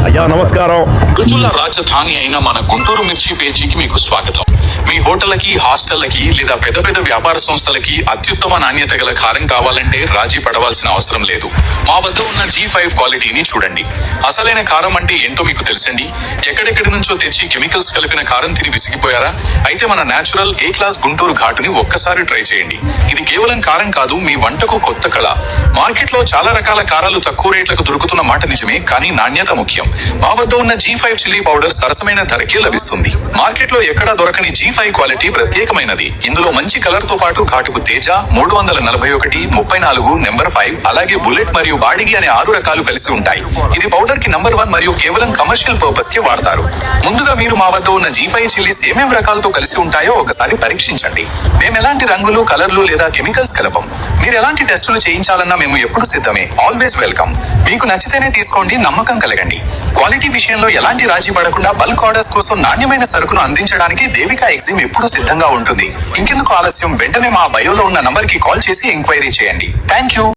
అయ్యా నమస్కారం. రుచుల రాజధాని అయిన మన గుంటూరు మిర్చి పేజీకి మీకు స్వాగతం. మీ హోటళ్లకి, హాస్టళ్లకి లేదా పెద్ద పెద్ద వ్యాపార సంస్థలకి అత్యుత్తమ నాణ్యత గల కారం కావాలంటే రాజీ పడవలసిన అవసరం లేదు. మా వద్ద ఉన్న G5 క్వాలిటీని చూడండి. అసలైన కారం అంటే ఏంటో మీకు తెలుసండి. ఎక్కడెక్కడి నుంచో తెచ్చి కెమికల్స్ కలిపిన కారం తిని విసిగిపోయారా? అయితే మన నేచురల్ ఏ క్లాస్ గుంటూరు ఘాటుని ఒక్కసారి ట్రై చేయండి. ఇది కేవలం కారం కాదు, మీ వంటకు కొత్త కళ. మార్కెట్ లో చాలా రకాల కారాలు తక్కువ రేట్లకు దొరుకుతున్న మాట నిజమే, కానీ నాణ్యత ముఖ్యం. మా వద్ద ఉన్న G5 చిల్లీ పౌడర్ సరసమైన ధరకే లభిస్తుంది. మార్కెట్ లో ఎక్కడా దొరకని G5 క్వాలిటీ ప్రత్యేకమైనది. ఇందులో మంచి కలర్ తో పాటు ఘాటుకు తేజ 341, 34, నెంబర్ 5 అలాగే బుల్లెట్ మరియు బాడిగి అనే 6 రకాలు కలిసి ఉంటాయి. ఇది పౌడర్ కి నెంబర్ 1 మరియు కేవలం కమర్షియల్ పర్పస్ కి వాడతారు. ముందుగా మీరు మా వద్ద ఉన్న G5 చిల్లీస్ ఏమేం రకాలతో కలిసి ఉంటాయో ఒకసారి పరీక్షించండి. మేము ఎలాంటి రంగులు, కలర్లు లేదా కెమికల్స్ కలపం. మీరు ఎలాంటి టెస్టులు చేయించాలన్నా మేము ఎప్పుడు సిద్ధమే. Always welcome. మీకు నచ్చితేనే తీసుకోండి, నమ్మకం కలగండి. క్వాలిటీ విషయంలో ఎలాంటి రాజీ పడకుండా బల్క్ ఆర్డర్స్ కోసం నాణ్యమైన సరుకును అందించడానికి దేవికా ఎగ్జిమ్ ఎప్పుడూ సిద్ధంగా ఉంటుంది. ఇంకెందుకు ఆలస్యం, వెంటనే మా బయోలో ఉన్న నంబర్ కి కాల్ చేసి ఎంక్వైరీ చేయండి. Thank you.